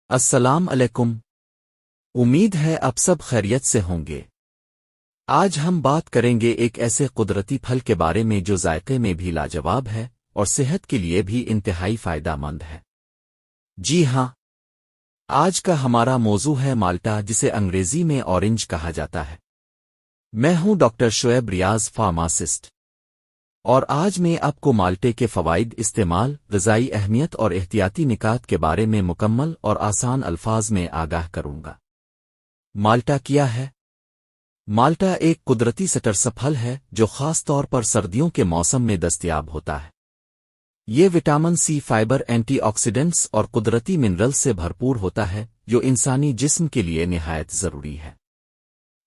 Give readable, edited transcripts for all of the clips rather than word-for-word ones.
السلام علیکم۔ امید ہے آپ سب خیریت سے ہوں گے۔ آج ہم بات کریں گے ایک ایسے قدرتی پھل کے بارے میں جو ذائقے میں بھی لاجواب ہے اور صحت کے لیے بھی انتہائی فائدہ مند ہے۔ جی ہاں، آج کا ہمارا موضوع ہے مالٹا، جسے انگریزی میں اورنج کہا جاتا ہے۔ میں ہوں ڈاکٹر شعیب ریاض، فارماسسٹ، اور آج میں آپ کو مالٹے کے فوائد، استعمال، غذائی اہمیت اور احتیاطی نکات کے بارے میں مکمل اور آسان الفاظ میں آگاہ کروں گا۔ مالٹا کیا ہے؟ مالٹا ایک قدرتی سٹرس پھل ہے جو خاص طور پر سردیوں کے موسم میں دستیاب ہوتا ہے۔ یہ vitamin C, fibre, antioxidants اور قدرتی منرل سے بھرپور ہوتا ہے جو انسانی جسم کے لیے نہایت ضروری ہے۔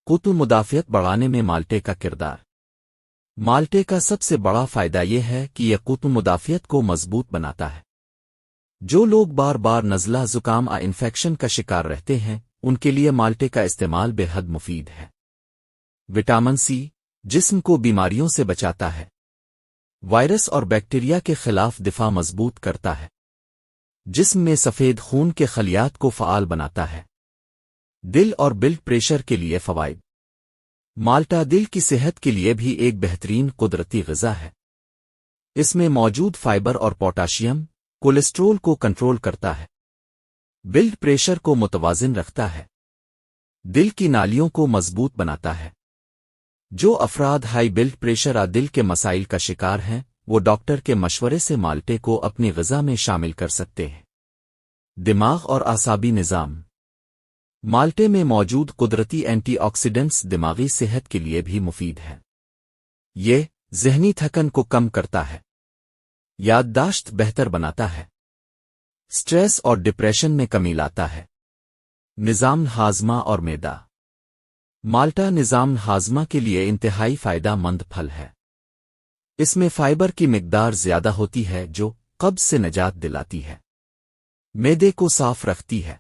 قوت مدافعت بڑھانے میں مالٹے کا کردار۔ مالٹے کا سب سے بڑا فائدہ یہ ہے کہ یہ قوت مدافعت کو مضبوط بناتا ہے۔ جو لوگ بار بار نزلہ، زکام یا انفیکشن کا شکار رہتے ہیں، ان کے لیے مالٹے کا استعمال بے حد مفید ہے۔ وٹامن سی جسم کو بیماریوں سے بچاتا ہے، وائرس اور بیکٹیریا کے خلاف دفاع مضبوط کرتا ہے، جسم میں سفید خون کے خلیات کو فعال بناتا ہے۔ دل اور بلڈ پریشر کے لیے فوائد۔ مالٹا دل کی صحت کے لیے بھی ایک بہترین قدرتی غذا ہے۔ اس میں موجود فائبر اور پوٹاشیم کولیسٹرول کو کنٹرول کرتا ہے، بلڈ پریشر کو متوازن رکھتا ہے، دل کی نالیوں کو مضبوط بناتا ہے۔ جو افراد ہائی بلڈ پریشر یا دل کے مسائل کا شکار ہیں، وہ ڈاکٹر کے مشورے سے مالٹے کو اپنی غذا میں شامل کر سکتے ہیں۔ دماغ اور اعصابی نظام۔ مالٹے میں موجود قدرتی اینٹی آکسیڈنٹس دماغی صحت کے لیے بھی مفید ہیں۔ یہ ذہنی تھکن کو کم کرتا ہے، یادداشت بہتر بناتا ہے، سٹریس اور ڈپریشن میں کمی لاتا ہے۔ نظام ہاضمہ اور معدہ۔ مالٹا نظام ہاضمہ کے لیے انتہائی فائدہ مند پھل ہے۔ اس میں فائبر کی مقدار زیادہ ہوتی ہے جو قبض سے نجات دلاتی ہے، معدے کو صاف رکھتی ہے،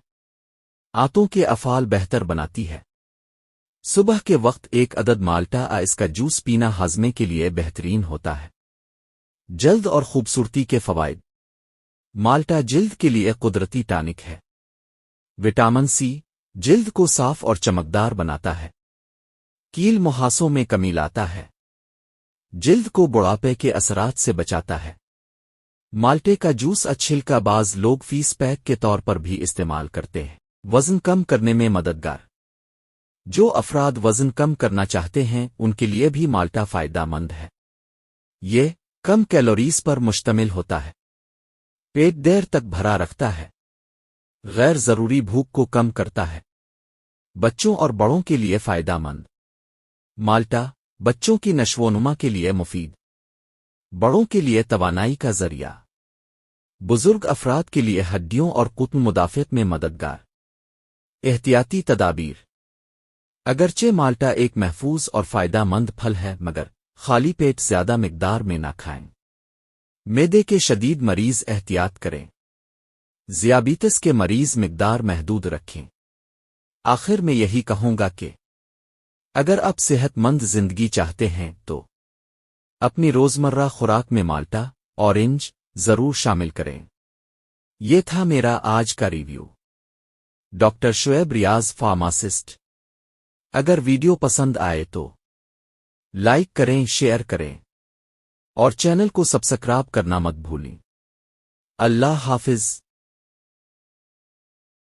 آنتوں کے افعال بہتر بناتی ہے۔ صبح کے وقت ایک عدد مالٹا اس کا جوس پینا ہاضمے کے لیے بہترین ہوتا ہے۔ جلد اور خوبصورتی کے فوائد۔ مالٹا جلد کے لیے قدرتی ٹانک ہے۔ وٹامن سی جلد کو صاف اور چمکدار بناتا ہے، کیل مہاسوں میں کمی لاتا ہے، جلد کو بڑھاپے کے اثرات سے بچاتا ہے۔ مالٹے کا جوس چھلکا بعض لوگ فیس پیک کے طور پر بھی استعمال کرتے ہیں۔ وزن کم کرنے میں مددگار۔ جو افراد وزن کم کرنا چاہتے ہیں ان کے لیے بھی مالٹا فائدہ مند ہے۔ یہ کم کیلوریز پر مشتمل ہوتا ہے، پیٹ دیر تک بھرا رکھتا ہے، غیر ضروری بھوک کو کم کرتا ہے۔ بچوں اور بڑوں کے لیے فائدہ مند۔ مالٹا بچوں کی نشو و نما کے لیے مفید، بڑوں کے لیے توانائی کا ذریعہ، بزرگ افراد کے لیے ہڈیوں اور قوت مدافعت میں مددگار۔ احتیاطی تدابیر۔ اگرچہ مالٹا ایک محفوظ اور فائدہ مند پھل ہے، مگر خالی پیٹ زیادہ مقدار میں نہ کھائیں۔ معدے کے شدید مریض احتیاط کریں۔ ذیابیطس کے مریض مقدار محدود رکھیں۔ آخر میں یہی کہوں گا کہ اگر آپ صحت مند زندگی چاہتے ہیں تو اپنی روزمرہ خوراک میں مالٹا، اورنج ضرور شامل کریں۔ یہ تھا میرا آج کا ریویو۔ ڈاکٹر شعیب ریاض، فارماسسٹ۔ اگر ویڈیو پسند آئے تو لائک کریں، شیئر کریں اور چینل کو سبسکرائب کرنا مت بھولیں۔ اللہ حافظ۔